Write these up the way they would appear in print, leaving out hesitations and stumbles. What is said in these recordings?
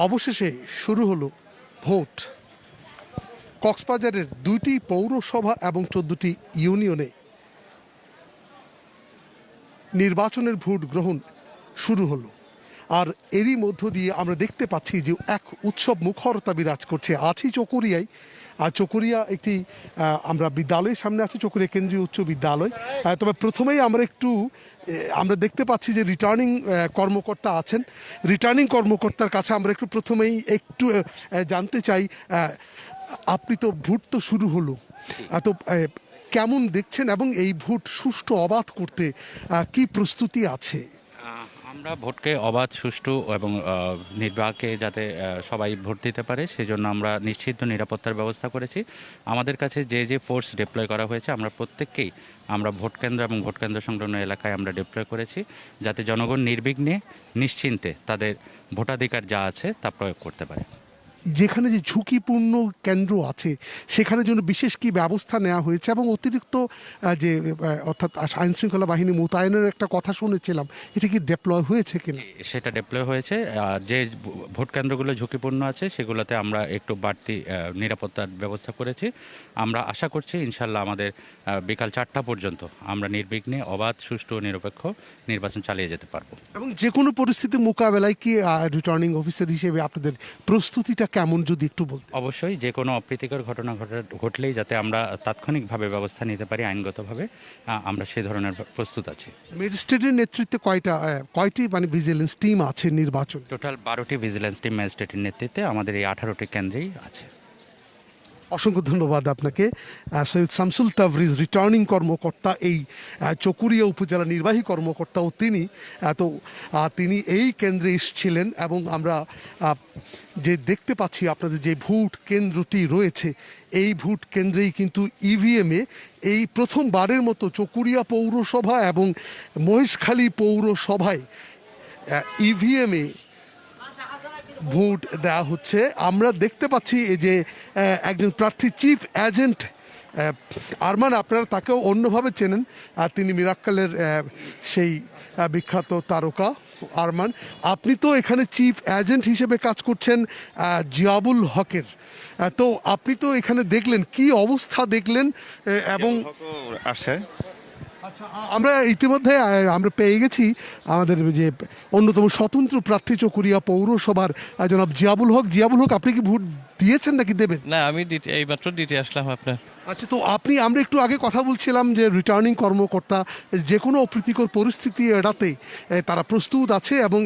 অবশেষে শুরু হলো ভোট। কক্সবাজারের 2টি পৌরসভা এবং 14টি ইউনিয়নে নির্বাচনের ভোট গ্রহণ শুরু হলো। আর এরই মধ্য দিয়ে আমরা দেখতে পাচ্ছি যে এক উৎসব মুখরতা বিরাজ করছে। আছি চকরিয়ায়, আর চকরিয়া একটি আমরা বিদ্যালয়ের সামনে আছি, চকরিয়া কেন্দ্রীয় উচ্চ বিদ্যালয়। তবে প্রথমেই আমরা দেখতে পাচ্ছি যে রিটার্নিং কর্মকর্তা আছেন। রিটার্নিং কর্মকর্তার কাছে আমরা প্রথমেই একটু জানতে চাই, আপনি তো ভোট তো শুরু হলো, তো কেমন দেখছেন এবং এই ভোট সুষ্ঠু অবাধ করতে কি প্রস্তুতি আছে? আমরা ভোটকে অবাধ, সুষ্ঠু এবং নির্বাহকে যাতে সবাই ভোট দিতে পারে সেজন্য আমরা নিশ্চিত নিরাপত্তার ব্যবস্থা করেছি। আমাদের কাছে যে ফোর্স ডিপ্লয় করা হয়েছে আমরা প্রত্যেককেই আমরা ভোট কেন্দ্র এবং ভোট কেন্দ্র সংলগ্ন এলাকায় আমরা ডিপ্লয় করেছি, যাতে জনগণ নির্বিঘ্নে নিশ্চিন্তে তাদের ভোটাধিকার যা আছে তা প্রয়োগ করতে পারে। যেখানে যে ঝুঁকিপূর্ণ কেন্দ্র আছে সেখানে জন্য বিশেষ কি ব্যবস্থা নেওয়া হয়েছে এবং অতিরিক্ত যে অর্থাৎ আইন শৃঙ্খলা বাহিনী মোতায়েনের একটা কথা শুনেছিলাম, এটা কি ডিপ্লয় হয়েছে কিনা? সেটা ডিপ্লয় হয়েছে। যে ভোট কেন্দ্রগুলো ঝুঁকিপূর্ণ আছে সেগুলোতে আমরা একটু বাড়তি নিরাপত্তার ব্যবস্থা করেছি। আমরা আশা করছি ইনশাল্লাহ আমাদের বিকাল 4টা পর্যন্ত আমরা নির্বিঘ্নে অবাধ, সুষ্ঠু ও নিরপেক্ষ নির্বাচন চালিয়ে যেতে পারবো। এবং যে কোনো পরিস্থিতি মোকাবেলায় কি রিটার্নিং অফিসার হিসেবে আপনাদের প্রস্তুতিটা কেমন যদি একটু বলতেন? অবশ্যই যে কোনো অপ্রীতিকর ঘটনা ঘটলেই যাতে আমরা তাৎক্ষণিকভাবে ব্যবস্থা নিতে পারি আইনগতভাবে, আমরা সেই ধরনের প্রস্তুত আছি। ম্যাজিস্ট্রেটের নেতৃত্বে কয়টি মানে ভিজিলেন্স টিম আছে নির্বাচন? টোটাল 12টি ভিজিলেন্স টিম ম্যাজিস্ট্রেটের নেতৃত্বে আমাদের এই 18টি কেন্দ্রেই আছে। অসংখ্য ধন্যবাদ আপনাকে। সৈয়দ শামসুল তাবরিজ রিটার্নিং কর্মকর্তা, এই চকরিয়া উপজেলা নির্বাহী কর্মকর্তা, ও তিনি এই কেন্দ্রে এসেছিলেন এবং আমরা যে দেখতে পাচ্ছি আপনাদের যে ভোট কেন্দ্রটি রয়েছে এই ভোট কেন্দ্রেই কিন্তু ইভিএমে এই প্রথমবারের মতো চকরিয়া পৌরসভা এবং মহেশখালী পৌরসভায় ইভিএমে ভোট দেওয়া হচ্ছে। আমরা দেখতে পাচ্ছি যে একজন প্রার্থী চিফ এজেন্ট আরমান, আপনারা তাকেও অন্যভাবে চেনেন, তিনি মিরাক্কেলের সেই বিখ্যাত তারকা আরমান। আপনি তো এখানে চিফ এজেন্ট হিসেবে কাজ করছেন জিয়াবুল হকের, তো আপনি তো এখানে দেখলেন, কি অবস্থা দেখলেন? এবং আসছে আচ্ছা, আমরা ইতিমধ্যে আমরা পেয়ে গেছি আমাদের যে অন্যতম স্বতন্ত্র প্রার্থী চকরিয়া পৌরসভার জনাব জিয়াবুল হক। জিয়াবুল হক, আপনি কি ভোট দিয়েছেন নাকি দেবেন? না, আমি এইমাত্র দিতে আসলাম আপনার। আচ্ছা, তো আমরা একটু আগে কথা বলছিলাম যে রিটার্নিং কর্মকর্তা যে কোনো অপ্রীতিকর পরিস্থিতি এড়াতে তারা প্রস্তুত আছে এবং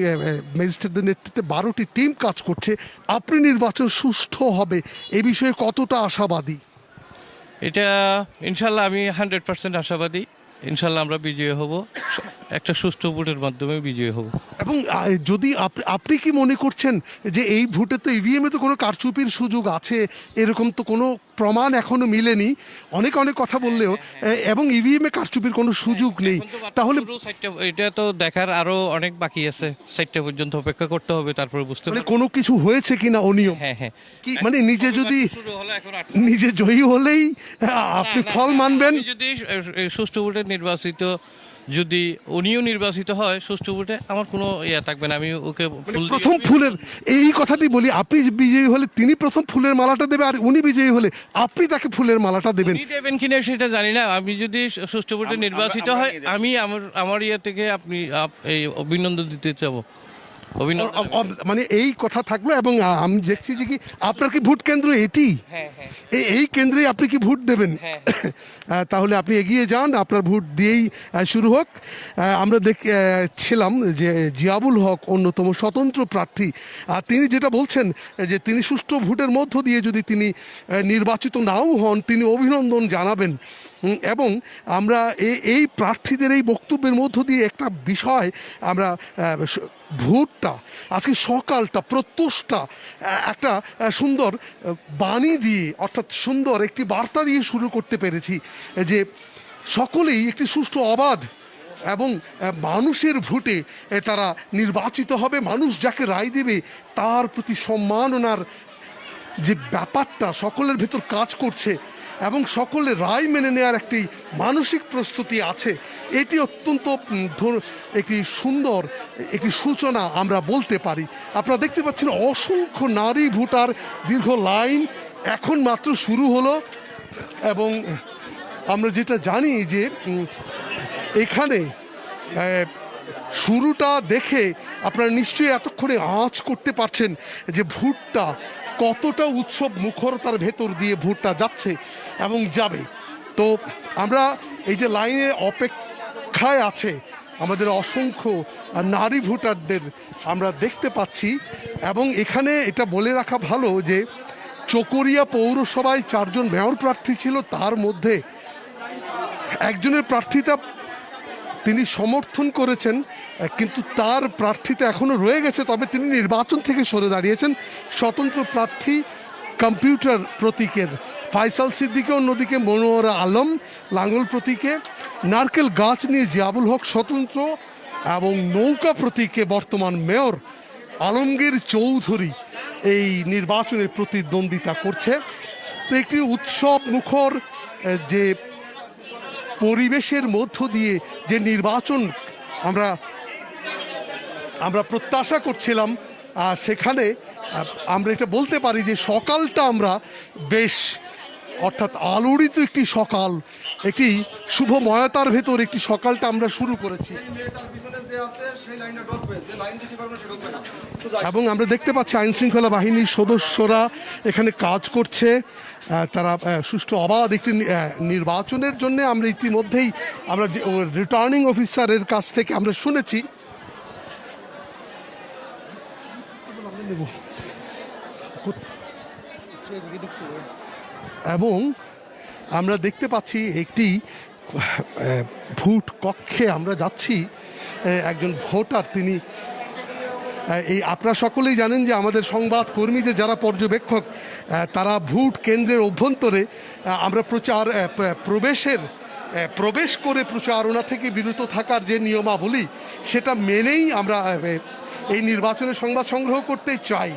ম্যাজিস্ট্রেটদের নেতৃত্বে 12টি টিম কাজ করছে। আপনি নির্বাচন সুষ্ঠু হবে এ বিষয়ে কতটা আশাবাদী? এটা ইনশাল্লাহ আমি 100% আশাবাদী। ইনশাল্লাহ আমরা বিজয়ী হব, একটা সুষ্ঠু ভোটের মাধ্যমে বিজয়ী হব। এবং যদি আপনি কি মনে করছেন যে এই ভোটে তো ইভিএমে তো কোনো কারচুপির সুযোগ আছে, এরকম তো কোনো প্রমাণ এখনো মিলেনি, অনেক কথা বললেও, এবং ইভিএমে কারচুপির কোনো সুযোগ নেই, তাহলে এটা তো দেখার আরো অনেক বাকি আছে। 4টা পর্যন্ত অপেক্ষা করতে হবে, তারপরে বুঝতে মানে কোনো কিছু হয়েছে কিনা অনিয়ম। হ্যাঁ কি মানে নিজে জয়ী হলেই আপনি ফল মানবেন? যদি সুষ্ঠু ভোটে নির্বাচিত, যদি উনিও নির্বাচিত হয় সুষ্ঠু ভোটে, আমার কোনো থাকবে না, আমি ওকে প্রথম ফুলের এই কথাটি বলি, আপনি বিজয়ী হলে তিনি প্রথম ফুলের মালাটা দেবে, আর উনি বিজয়ী হলে আপনি তাকে ফুলের মালাটা দেবেন। দেবেন কিনা সেটা জানি না। আমি যদি সুষ্ঠু ভোটে নির্বাচিত হয়, আমি আমার থেকে আপনি এই অভিনন্দন দিতে চাবো। মানে এই কথা থাকলো। এবং আমি দেখছি যে কি আপনার কি ভোট কেন্দ্র এটি, এই কেন্দ্রে আপনি কি ভোট দেবেন? তাহলে আপনি এগিয়ে যান, আপনার ভোট দিয়েই শুরু হোক। আমরা দেখছিলাম যে জিয়াবুল হক অন্যতম স্বতন্ত্র প্রার্থী, আর তিনি যেটা বলছেন যে তিনি সুষ্ঠু ভোটের মধ্য দিয়ে যদি তিনি নির্বাচিত নাও হন তিনি অভিনন্দন জানাবেন। এবং আমরা এই প্রার্থীদের এই বক্তব্যের মধ্য দিয়ে একটা বিষয় আমরা ভোটটা আজকে সকালটা প্রত্যুষটা একটা সুন্দর বাণী দিয়ে, অর্থাৎ সুন্দর একটি বার্তা দিয়ে শুরু করতে পেরেছি যে সকলেই একটি সুষ্ঠু অবাধ এবং মানুষের ভোটে তারা নির্বাচিত হবে। মানুষ যাকে রায় দেবে তার প্রতি সম্মাননার যে ব্যাপারটা সকলের ভেতর কাজ করছে এবং সকলের রায় মেনে নেওয়ার একটি মানসিক প্রস্তুতি আছে, এটি অত্যন্ত একটি সুন্দর একটি সূচনা আমরা বলতে পারি। আপনারা দেখতে পাচ্ছেন অসংখ্য নারী ভোটার, দীর্ঘ লাইন এখন মাত্র শুরু হলো। এবং আমরা যেটা জানি যে এখানে শুরুটা দেখে আপনারা নিশ্চয়ই এতক্ষণে আঁচ করতে পারছেন যে ভোটটা কতটা উৎসব মুখরতার ভেতর দিয়ে ভোটটা যাচ্ছে এবং যাবে। তো আমরা এই যে লাইনে অপেক্ষায় আছে আমাদের অসংখ্য নারী ভোটারদের আমরা দেখতে পাচ্ছি। এবং এখানে এটা বলে রাখা ভালো যে চকরিয়া পৌরসভায় 4 জন মেয়র প্রার্থী ছিল, তার মধ্যে একজনের প্রার্থিতা তিনি সমর্থন করেছেন, কিন্তু তার প্রার্থিতা এখনও রয়ে গেছে, তবে তিনি নির্বাচন থেকে সরে দাঁড়িয়েছেন। স্বতন্ত্র প্রার্থী কম্পিউটার প্রতীকের ফাইসাল সিদ্দিকী, অন্যদিকে মনোয়ারা আলম লাঙ্গল প্রতীকে, নারকেল গাছ নিয়ে জিয়াবুল হক স্বতন্ত্র, এবং নৌকা প্রতীকে বর্তমান মেয়র আলমগীর চৌধুরী এই নির্বাচনে প্রতিদ্বন্দ্বিতা করছে। তো একটি উৎসব মুখর যে পরিবেশের মধ্য দিয়ে যে নির্বাচন আমরা প্রত্যাশা করছিলাম, সেখানে আমরা এটা বলতে পারি যে সকালটা আমরা বেশ, অর্থাৎ আলোড়িত একটি সকাল, একটি শুভময়তার ভেতর একটি সকালটা আমরা শুরু করেছি। এবং আমরা দেখতে পাচ্ছি আইন শৃঙ্খলা বাহিনীর সদস্যরা এখানে কাজ করছে। তারা সুষ্ঠু অবাধ একটি নির্বাচনের জন্য আমরা ইতিমধ্যেই আমরা রিটার্নিং অফিসারের কাছ থেকে আমরা শুনেছি। এবং আমরা দেখতে পাচ্ছি একটি ভোট কক্ষে আমরা যাচ্ছি। একজন ভোটার তিনি এই, আপনারা সকলেই জানেন যে আমাদের সংবাদ কর্মীদের যারা পর্যবেক্ষক, তারা ভোট কেন্দ্রের অভ্যন্তরে আমরা প্রবেশ করে প্রচারণা থেকে বিরত থাকার যে নিয়মাবলী, সেটা মেনেই আমরা এই নির্বাচনের সংবাদ সংগ্রহ করতে চাই।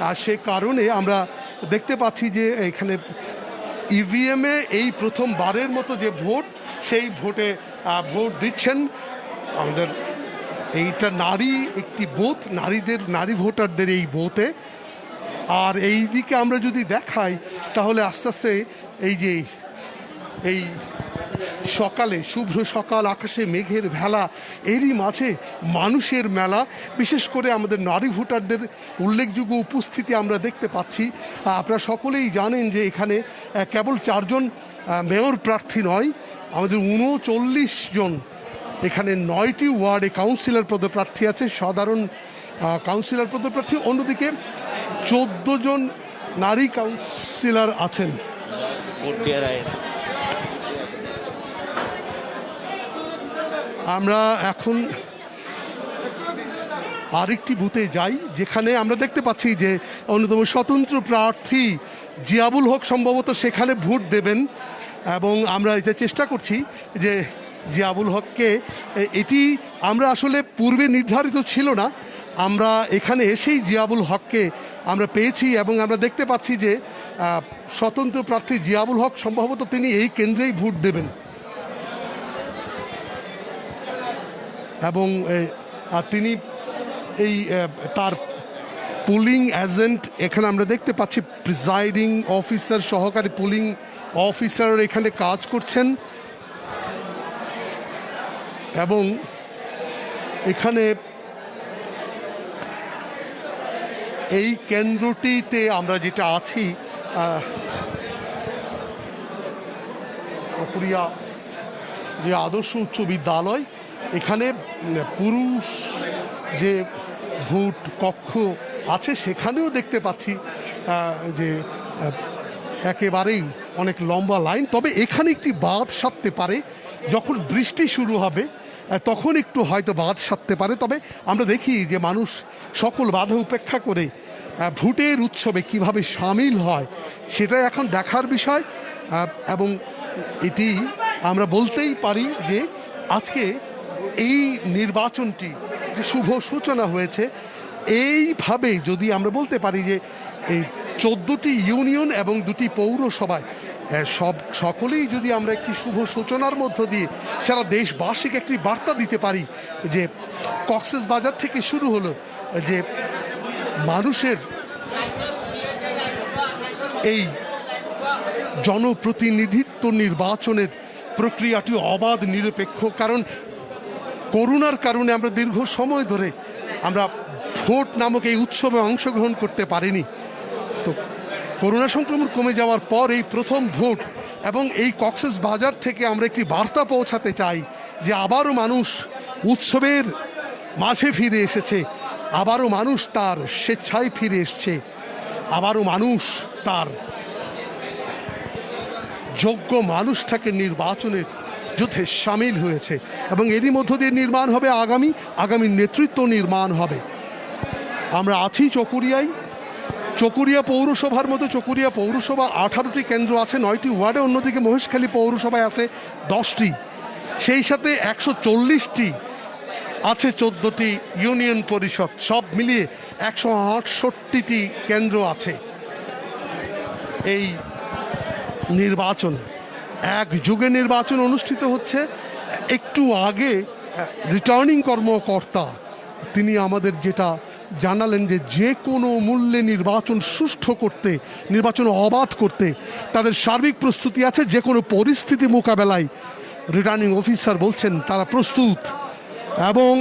আর সে কারণে আমরা দেখতে পাচ্ছি যে এখানে ইভিএমে এই প্রথমবারের মতো যে ভোট, সেই ভোটে ভোট দিচ্ছেন আমাদের এইটা নারী একটি বুথ, নারী ভোটারদের এই বুথে। আর এই দিকে আমরা যদি দেখাই তাহলে আস্তে আস্তে এই সকালে শুভ্র সকাল, আকাশে মেঘের ভেলা, এরই মাঝে মানুষের মেলা, বিশেষ করে আমাদের নারী ভোটারদের উল্লেখযোগ্য উপস্থিতি আমরা দেখতে পাচ্ছি। আপনারা সকলেই জানেন যে এখানে কেবল 4 জন মেয়র প্রার্থী নয়, আমাদের 39 জন এখানে 9টি ওয়ার্ডে কাউন্সিলর পদপ্রার্থী আছে, সাধারণ কাউন্সিলর পদপ্রার্থী, অন্যদিকে 14 জন নারী কাউন্সিলর আছেন। আমরা এখন আরেকটি বুথে যাই, যেখানে আমরা দেখতে পাচ্ছি যে অন্যতম স্বতন্ত্র প্রার্থী জিয়াবুল হক সম্ভবত সেখানে ভোট দেবেন। এবং আমরা এটা চেষ্টা করছি যে জিয়াবুল হককে, এটি আমরা আসলে পূর্বে নির্ধারিত ছিল না, আমরা এখানে এসেই জিয়াবুল হককে আমরা পেয়েছি। এবং আমরা দেখতে পাচ্ছি যে স্বতন্ত্র প্রার্থী জিয়াবুল হক সম্ভবত তিনি এই কেন্দ্রেই ভোট দেবেন। এবং তিনি এই তার পুলিং এজেন্ট এখানে আমরা দেখতে পাচ্ছি, প্রিজাইডিং অফিসার, সহকারী পুলিং অফিসার এখানে কাজ করছেন। এবং এখানে এই কেন্দ্রটিতে আমরা যেটা আছি, চকরিয়া যে আদর্শ উচ্চ বিদ্যালয়, এখানে পুরুষ যে ভোট কক্ষ আছে সেখানেও দেখতে পাচ্ছি যে একেবারেই অনেক লম্বা লাইন। তবে এখানে একটি বাঁধ সারতে পারে, যখন বৃষ্টি শুরু হবে তখন একটু হয়তো বাঁধ সারতে পারে। তবে আমরা দেখি যে মানুষ সকল বাধা উপেক্ষা করে ভোটের উৎসবে কিভাবে সামিল হয়, সেটাই এখন দেখার বিষয়। এবং এটি আমরা বলতেই পারি যে আজকে এই নির্বাচনটি যে শুভ সূচনা হয়েছে, এইভাবে যদি আমরা বলতে পারি যে এই 14টি ইউনিয়ন এবং 2টি পৌরসভায় সকলেই যদি আমরা একটি শুভ সূচনার মধ্য দিয়ে সারা দেশবাসীকে একটি বার্তা দিতে পারি যে কক্সবাজার থেকে শুরু হলো যে মানুষের এই জনপ্রতিনিধিত্ব নির্বাচনের প্রক্রিয়াটি অবাধ নিরপেক্ষ, কারণ করোনার কারণে আমরা দীর্ঘ সময় ধরে আমরা ভোট নামক এই উৎসবে অংশগ্রহণ করতে পারিনি। তো করোনা সংক্রমণ কমে যাওয়ার পর এই প্রথম ভোট, এবং এই কক্সবাজার থেকে আমরা একটি বার্তা পৌঁছাতে চাই যে আবারও মানুষ উৎসবের মাঝে ফিরে এসেছে, আবারও মানুষ তার স্বেচ্ছায় ফিরে এসছে, আবারও মানুষ তার যোগ্য মানুষটাকে নির্বাচনের যুদ্ধে সামিল হয়েছে, এবং এরই মধ্য দিয়ে নির্মাণ হবে আগামী নেতৃত্ব নির্মাণ হবে। আমরা আছি চকরিয়া পৌরসভার মতো চকরিয়া পৌরসভা 18টি কেন্দ্র আছে, 9টি ওয়ার্ডে, অন্যদিকে মহেশখালী পৌরসভায় আছে 10টি, সেই সাথে 140টি আছে 14টি ইউনিয়ন পরিষদ, সব মিলিয়ে 168টি কেন্দ্র আছে। এই নির্বাচনে এক যুগে নির্বাচন অনুষ্ঠিত হচ্ছে। একটু আগে রিটার্নিং কর্মকর্তা তিনি আমাদের যেটা জানালেন যে কোনো মূল্যে নির্বাচন সুষ্ঠু করতে, নির্বাচন অবাধ করতে তাদের সার্বিক প্রস্তুতি আছে। যে কোনো পরিস্থিতি মোকাবেলায় রিটার্নিং অফিসার বলছেন তারা প্রস্তুত, এবং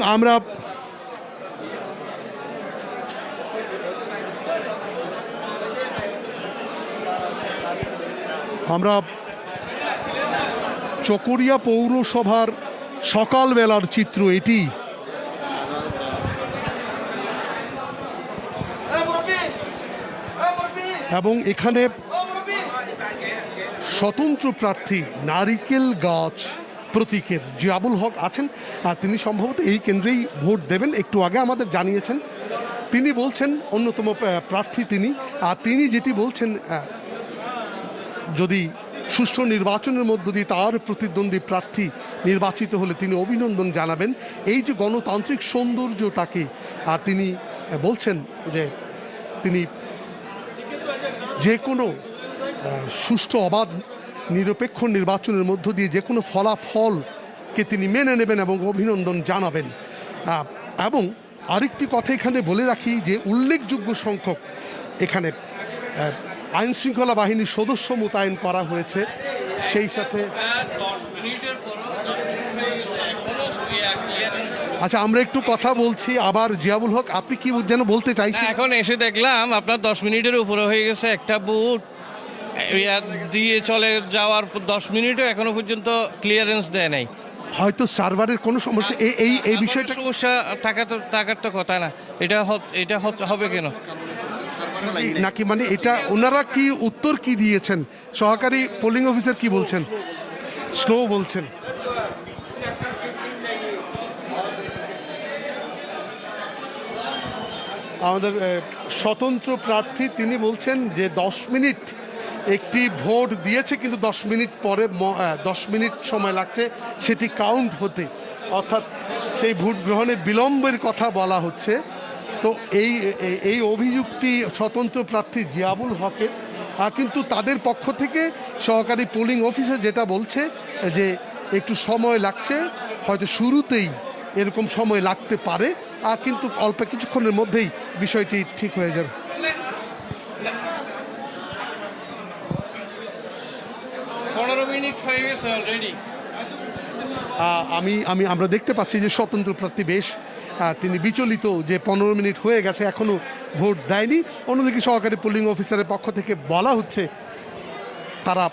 আমরা চকরিয়া পৌরসভার সকালবেলার চিত্র এটি। এবং এখানে স্বতন্ত্র প্রার্থী নারিকেল গাছ প্রতীকের জিয়াবুল হক আছেন, আর তিনি সম্ভবত এই কেন্দ্রেই ভোট দেবেন, একটু আগে আমাদের জানিয়েছেন। তিনি বলছেন অন্যতম প্রার্থী তিনি, আর তিনি যেটি বলছেন যদি সুষ্ঠু নির্বাচনের মধ্য দিয়ে তার প্রতিদ্বন্দ্বী প্রার্থী নির্বাচিত হলে তিনি অভিনন্দন জানাবেন। এই যে গণতান্ত্রিক সৌন্দর্যটাকে তিনি বলছেন যে তিনি যে কোনো সুষ্ঠু অবাধ নিরপেক্ষ নির্বাচনের মধ্য দিয়ে যে কোনো ফলাফলকে তিনি মেনে নেবেন এবং অভিনন্দন জানাবেন। এবং আরেকটি কথা এখানে বলে রাখি যে উল্লেখযোগ্য সংখ্যক এখানে আইন শৃঙ্খলা বাহিনীর সদস্য মোতায়েন করা হয়েছে। সেই সাথে আচ্ছা, আমরা একটু কথা বলছি আবার। জিয়াবুল হক, আপনি কি যেন বলতে চাইছেন? এখন এসে দেখলাম আপনার 10 মিনিটের উপরে হয়ে গেছে, একটা বুট দিয়ে চলে যাওয়ার 10 মিনিটও এখনো পর্যন্ত ক্লিয়ারেন্স দেয় নাই। হয়তো সার্ভারের কোনো সমস্যা, এই বিষয়টা সমস্যা টাকার তো কথা না, এটা হবে কেন নাকি, মানে এটা ওনারা কি উত্তর কি দিয়েছেন? সহকারী পোলিং অফিসার কি বলছেন? স্লো বলছেন। আমাদের স্বতন্ত্র প্রার্থী তিনি বলছেন যে 10 মিনিট একটি ভোট দিয়েছে, কিন্তু 10 মিনিট পরে 10 মিনিট সময় লাগছে সেটি কাউন্ট হতে, অর্থাৎ সেই ভোট গ্রহণে বিলম্বের কথা বলা হচ্ছে। তো এই অভিযোগটি স্বতন্ত্র প্রার্থী জিয়াবুল হকের, কিন্তু তাদের পক্ষ থেকে সহকারী পোলিং অফিসার যেটা বলছে যে একটু সময় লাগছে, হয়তো শুরুতেই এরকম সময় লাগতে পারে, কিন্তু অল্প কিছুক্ষণের মধ্যেই বিষয়টি ঠিক হয়ে যাবে। আমরা দেখতে পাচ্ছি যে স্বতন্ত্র প্রার্থী বেশ তিনি বিচলিত যে 15 মিনিট হয়ে গেছে এখনো ভোট দেয়নি। অন্যদিকে সহকারী পোলিং অফিসারের পক্ষ থেকে বলা হচ্ছে তারা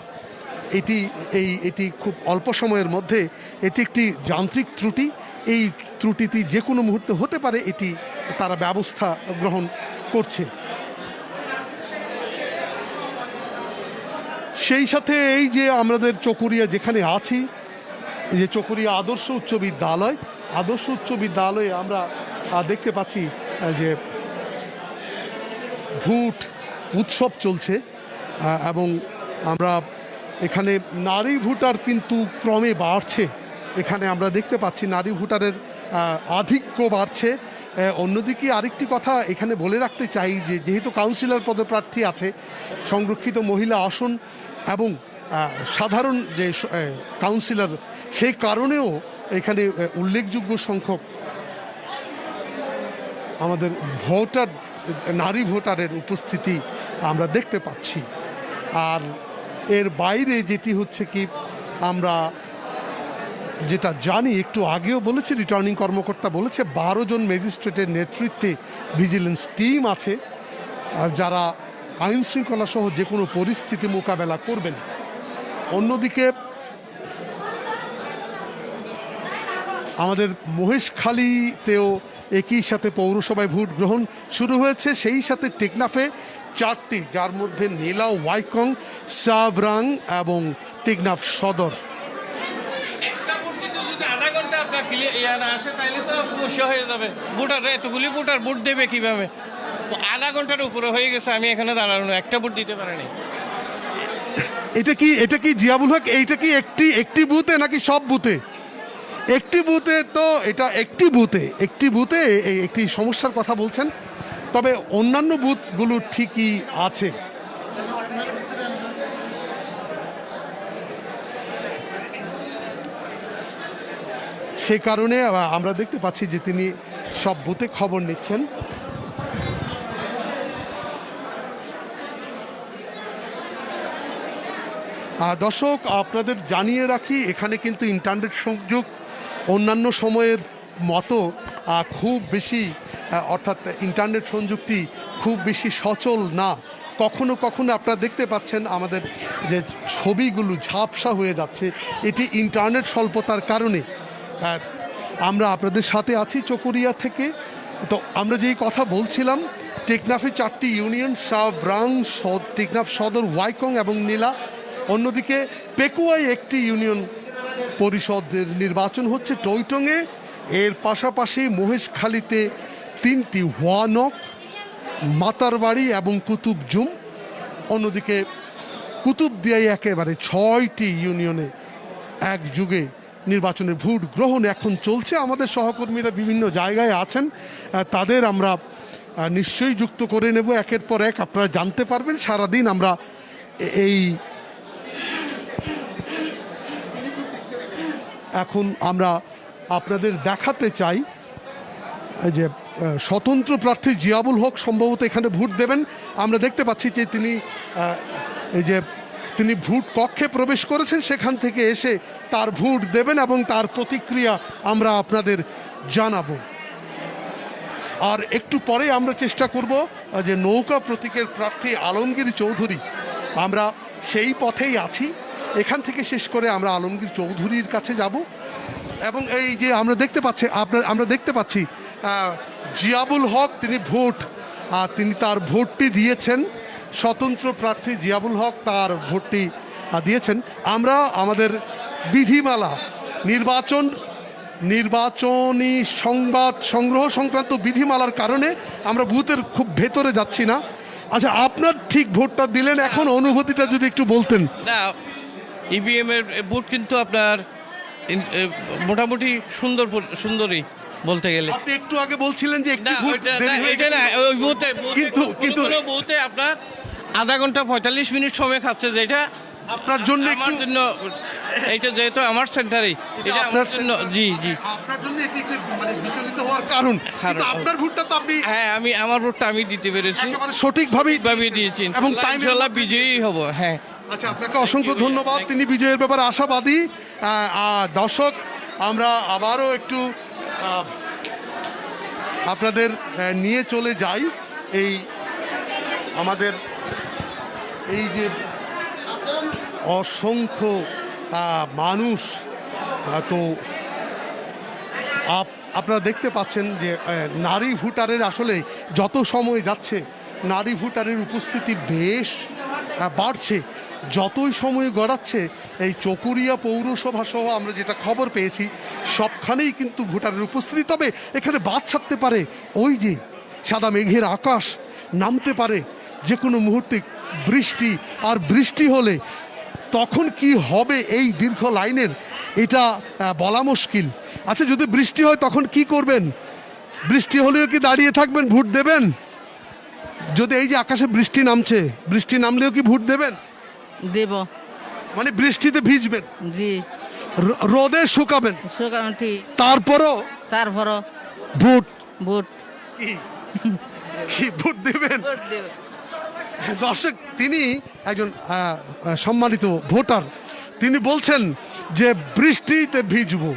এটি খুব অল্প সময়ের মধ্যে, এটি একটি যান্ত্রিক ত্রুটি, এই ত্রুটিটি যে কোনো মুহূর্তে হতে পারে, এটি তারা ব্যবস্থা গ্রহণ করছে। সেই সাথে এই যে আমাদের চকরিয়া যেখানে আছি, এই যে চকরিয়া আদর্শ উচ্চ বিদ্যালয়ে আমরা দেখতে পাচ্ছি যে ভোট উৎসব চলছে, এবং আমরা এখানে নারী ভোটার কিন্তু ক্রমে বাড়ছে। এখানে আমরা দেখতে পাচ্ছি নারী ভোটারের আধিক্য বাড়ছে। অন্যদিকে আরেকটি কথা এখানে বলে রাখতে চাই যে যেহেতু কাউন্সিলর পদপ্রার্থী আছে, সংরক্ষিত মহিলা আসন এবং সাধারণ যে কাউন্সিলর, সেই কারণেও এখানে উল্লেখযোগ্য সংখ্যক আমাদের ভোটার, নারী ভোটারের উপস্থিতি আমরা দেখতে পাচ্ছি। আর এর বাইরে যেটি হচ্ছে কি, আমরা যেটা জানি, একটু আগেও বলেছি, রিটার্নিং কর্মকর্তা বলেছে 12 জন ম্যাজিস্ট্রেটের নেতৃত্বে ভিজিলেন্স টিম আছে যারা আইন শৃঙ্খলা সহ যে কোনো পরিস্থিতি মোকাবেলা করবেন। অন্যদিকে আমাদের মহেশখালীতেও একই সাথে পৌরসভায় ভোট গ্রহণ শুরু হয়েছে, সেই সাথে টেকনাফে 4টি, যার মধ্যে নীলা, ওয়াইকং, সাবরাং এবং টেকনাফ সদর। একটা ভোট দিতে যদি আধা ঘন্টা আপনার না আসে তাহলে তো সমস্যা হয়ে যাবে। ভোটার এতগুলি ভোটার ভোট দেবে কিভাবে? আধা ঘন্টার উপরে হয়ে গেছে, আমি এখানে দাঁড়ানো, একটা ভোট দিতে পারিনি। এটা কি জিয়াবুল হক, এইটা কি একটি বুথে নাকি সব বুথে? একটি বুথে, তো এটা একটি বুথে একটি সমস্যার কথা বলছেন, তবে অন্যান্য বুথগুলো ঠিকই আছে। সে কারণে আমরা দেখতে পাচ্ছি যে তিনি সব বুথে খবর নিচ্ছেন। দর্শক, আপনাদের জানিয়ে রাখি, এখানে কিন্তু ইন্টারনেট সংযোগ অন্যান্য সময়ের মতো খুব বেশি, অর্থাৎ ইন্টারনেট সংযোগটি খুব বেশি সচল না। কখনো কখনো আপনারা দেখতে পাচ্ছেন আমাদের যে ছবিগুলো ঝাপসা হয়ে যাচ্ছে, এটি ইন্টারনেট স্বল্পতার কারণে। আমরা আপনাদের সাথে আছি চকরিয়া থেকে। তো আমরা যেই কথা বলছিলাম, টেকনাফে 4টি ইউনিয়ন, সাবরাং, টেকনাফ সদর, ওয়াইকং এবং নীলা। অন্যদিকে পেকুয়ায় একটি ইউনিয়ন পরিষদের নির্বাচন হচ্ছে টৈটংয়ে। এর পাশাপাশি মহেশখালীতে 3টি, ওয়ানক, মাতারবাড়ি এবং কুতুবজুম। অন্যদিকে কুতুবদিয়ায় একেবারে 6টি ইউনিয়নে একযুগে নির্বাচনের ভোট গ্রহণ এখন চলছে। আমাদের সহকর্মীরা বিভিন্ন জায়গায় আছেন, তাদের আমরা নিশ্চয়ই যুক্ত করে নেব একের পর এক। আপনারা জানতে পারবেন সারাদিন আমরা এখন আমরা আপনাদের দেখাতে চাই যে স্বতন্ত্র প্রার্থী জিয়াবুল হক সম্ভবত এখানে ভোট দেবেন। আমরা দেখতে পাচ্ছি যে তিনি ভোট কক্ষে প্রবেশ করেছেন, সেখান থেকে এসে তার ভোট দেবেন এবং তার প্রতিক্রিয়া আমরা আপনাদের জানাবো। আর একটু পরে আমরা চেষ্টা করব যে নৌকা প্রতীকের প্রার্থী আলমগীর চৌধুরী, আমরা সেই পথেই আছি, এখান থেকে শেষ করে আমরা আলমগীর চৌধুরীর কাছে যাব। এবং এই যে আমরা দেখতে পাচ্ছি জিয়াবুল হক, তিনি তার ভোটটি দিয়েছেন। স্বতন্ত্র প্রার্থী জিয়াবুল হক তার ভোটটি দিয়েছেন। আমরা আমাদের বিধিমালা, নির্বাচনী সংবাদ সংগ্রহ সংক্রান্ত বিধিমালার কারণে আমরা বুথের খুব ভেতরে যাচ্ছি না। আচ্ছা, আপনার ঠিক ভোটটা দিলেন, এখন অনুভূতিটা যদি একটু বলতেন। না, ইভিএম এর ভোট কিন্তু আপনার মোটামুটি সুন্দরই বলতে গেলে। আপনি একটু আগে বলছিলেন যে একটু ভোট দেরি হয়ে এটা না, গেছে। ওই কিন্তু বুথে আপনার আধা ঘন্টা 45 মিনিট সময় খাচ্ছে, যেটা আপনার জন্য আমার জন্য, এটা যেহেতু আমার সেন্টারেই, এটা আপনার জন্য, জি আপনার জন্য এটি একটু মানে বিচলিত হওয়ার কারণ, কিন্তু আপনার ভোটটা তো আপনি, হ্যাঁ, আমার ভোটটা আমি দিতে পেরেছি, একেবারে সঠিকভাবেই দিয়েছি এবং ইনশাআল্লাহ বিজয়ী হব। হ্যাঁ, আচ্ছা, আপনাকে অসংখ্য ধন্যবাদ। তিনি বিজয়ের ব্যাপারে আশাবাদী। দর্শক, আমরা আবারও একটু আপনাদের নিয়ে চলে যাই আমাদের এই যে অসংখ্য মানুষ। তো আপনারা দেখতে পাচ্ছেন যে নারী ভোটারের আসলে যত সময় যাচ্ছে নারী ভোটারের উপস্থিতি বেশ বাড়ছে। যতই সময় গড়াচ্ছে এই চকরিয়া পৌরসভা সহ আমরা যেটা খবর পেয়েছি সবখানেই কিন্তু ভোটারের উপস্থিতি। তবে এখানে বাদ ছাড়তে পারে ওই যে সাদা মেঘের আকাশ, নামতে পারে যে কোনো মুহূর্তে বৃষ্টি, আর বৃষ্টি হলে তখন কি হবে এই দীর্ঘ লাইনের, এটা বলা মুশকিল। আচ্ছা, যদি বৃষ্টি হয় তখন কি করবেন? বৃষ্টি হলেও কি দাঁড়িয়ে থাকবেন, ভোট দেবেন? যদি এই যে আকাশে বৃষ্টি নামছে, বৃষ্টি নামলেও কি ভোট দেবেন? দেব। মানে বৃষ্টিতে ভিজবেন, জি রোদে শুকাবেন, সুকামটি তারপরও তারপরও ভোট ভোট কি কি ভোট দেবেন? ভোট দেব। দর্শক, তিনি একজন সম্মানিত ভোটার। তিনি বলছেন যে বৃষ্টিতে ভিজবো,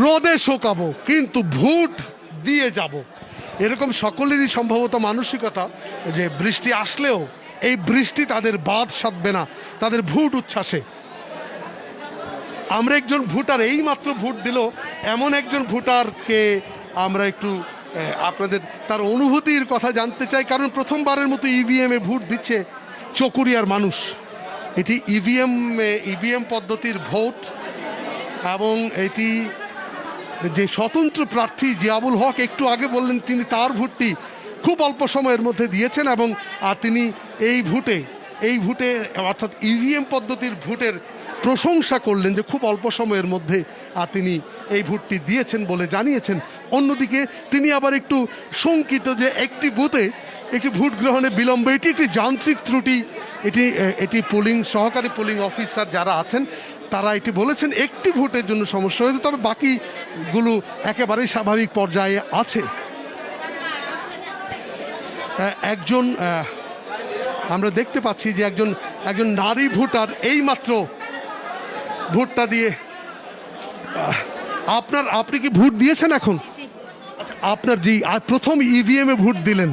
রোদে শোকাবো, কিন্তু ভোট দিয়ে যাব। এরকম সকলেরই সম্ভবত মানসিকতা যে বৃষ্টি আসলেও এই বৃষ্টি তাদের বাদ সাধবে না তাদের ভোট উচ্ছ্বাসে। আমরা একজন ভোটার এই মাত্র ভোট দিল, এমন একজন ভোটারকে আমরা একটু আপনাদের তার অনুভূতির কথা জানতে চাই, কারণ প্রথমবারের মতো ইভিএমে ভোট দিচ্ছে চকরিয়ার মানুষ। এটি ইভিএম পদ্ধতির ভোট, এবং এটি যে স্বতন্ত্র প্রার্থী জিয়াউল হক একটু আগে বললেন তিনি তার ভোটটি খুব অল্প সময়ের মধ্যে দিয়েছেন, এবং তিনি এই ভোটে অর্থাৎ ইভিএম পদ্ধতির ভোটের প্রশংসা করলেন যে খুব অল্প সময়ের মধ্যে তিনি এই ভোটটি দিয়েছেন বলে জানিয়েছেন। অন্যদিকে তিনি আবার একটু শঙ্কিত যে একটি বুথে একটি ভোট গ্রহণে বিলম্ব, এটি একটি যান্ত্রিক ত্রুটি। এটি সহকারী পোলিং অফিসার যারা আছেন তারা এটি বলেছেন একটি ভোটের জন্য সমস্যা হয়েছে, তবে বাকিগুলো একেবারেই স্বাভাবিক পর্যায়ে আছে। একজন আমরা দেখতে পাচ্ছি যে একজন নারী ভোটার এইমাত্র ভোটটা দিয়ে আপনি কি ভোট দিয়েছেন এখন? আচ্ছা, আপনার যে প্রথম ইভিএমে ভোট দিলেন,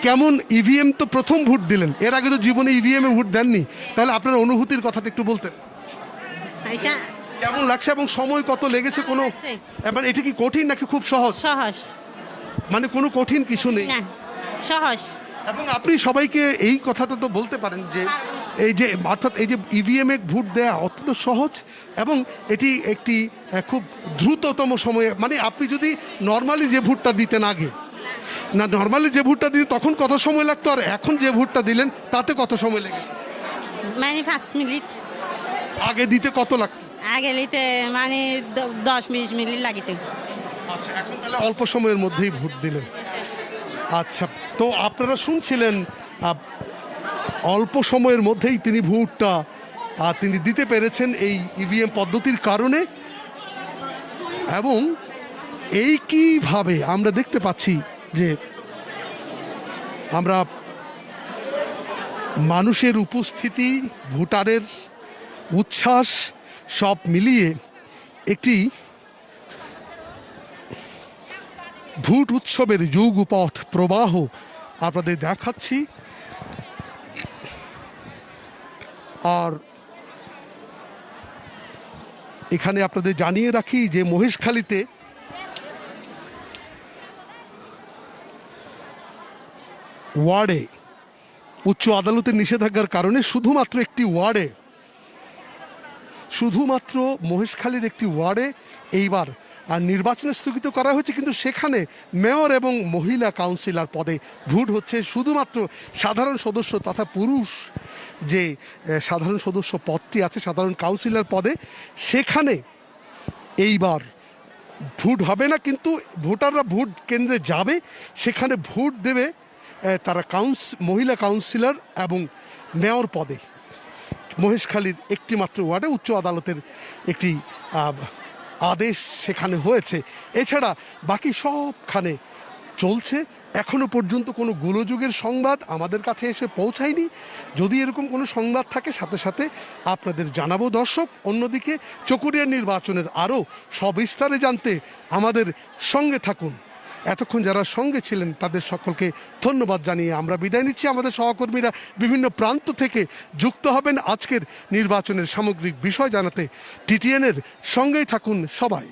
কেমন? ইভিএম তো প্রথম ভোট দিলেন, এর আগে তো জীবনে ইভিএমে ভোট দেননি, তাহলে আপনার অনুভূতির কথাটা একটু বলতেন। কেমন লাগছে এবং সময় কত লেগেছে? কোনো এবার এটা কি কঠিন নাকি খুব সহজ? সহজ, মানে কোনো কঠিন কিছু নেই, না সহজ। এবং আপনি সবাইকে এই কথাটা তো বলতে পারেন যে অর্থাৎ এই যে ইভিএমে ভোট দেওয়া অত্যন্ত সহজ, এবং এটি একটি খুব দ্রুততম সময়ে, মানে আপনি যদি নর্মালি যে ভোটটা দিতেন আগে, না নর্মালি যে ভোটটা দিতেন তখন কত সময় লাগতো, আর এখন যে ভোটটা দিলেন তাতে কত সময় লেগেছে? মানে 5 মিনিট। আগে দিতে কত লাগতো? আগে নিতে মানে 10-20 মিনিট লাগিত। আচ্ছা, এখন তাহলে অল্প সময়ের মধ্যেই ভোট দিলেন। আচ্ছা, তো আপনারা শুনছিলেন অল্প সময়ের মধ্যেই তিনি ভোটটা তিনি দিতে পেরেছেন এই ইভিএম পদ্ধতির কারণে, এবং এই কিভাবে আমরা দেখতে পাচ্ছি যে আমরা মানুষের উপস্থিতি, ভোটারের উচ্ছ্বাস সব মিলিয়ে একটি ভোট উৎসবের যুগপথ প্রবাহ আপনাদের দেখাচ্ছি। আর এখানে আপনাদের জানিয়ে রাখি যে মহেশখালীতে ওয়ার্ডে উচ্চ আদালতের নিষেধাজ্ঞার কারণে শুধুমাত্র মহেশখালীর একটি ওয়ার্ডে এইবার নির্বাচন স্থগিত করা হয়েছে, কিন্তু সেখানে মেয়র এবং মহিলা কাউন্সিলর পদে ভোট হচ্ছে। শুধুমাত্র সাধারণ সদস্য তথা পুরুষ যে সাধারণ সদস্য পদটি আছে, সাধারণ কাউন্সিলর পদে, সেখানে এইবার ভোট হবে না, কিন্তু ভোটাররা ভোট কেন্দ্রে যাবে, সেখানে ভোট দেবে তারা মহিলা কাউন্সিলর এবং মেয়র পদে। মহেশখালীর একটি মাত্র ওয়ার্ডে উচ্চ আদালতের একটি আদেশ সেখানে হয়েছে, এছাড়া বাকি সবখানে চলছে। এখনো পর্যন্ত কোনো গোলযোগের সংবাদ আমাদের কাছে এসে পৌঁছায়নি। যদি এরকম কোনো সংবাদ থাকে সাথে সাথে আপনাদের জানাবো দর্শক। অন্যদিকে চকরিয়া নির্বাচনের আরও সবিস্তারে জানতে আমাদের সঙ্গে থাকুন। এতক্ষণ যারা সঙ্গে ছিলেন তাদের সকলকে ধন্যবাদ জানিয়ে আমরা বিদায় নিচ্ছি। আমাদের সহকর্মীরা বিভিন্ন প্রান্ত থেকে যুক্ত হবেন আজকের নির্বাচনের সামগ্রিক বিষয় জানাতে। টিটিএনের সঙ্গেই থাকুন সবাই।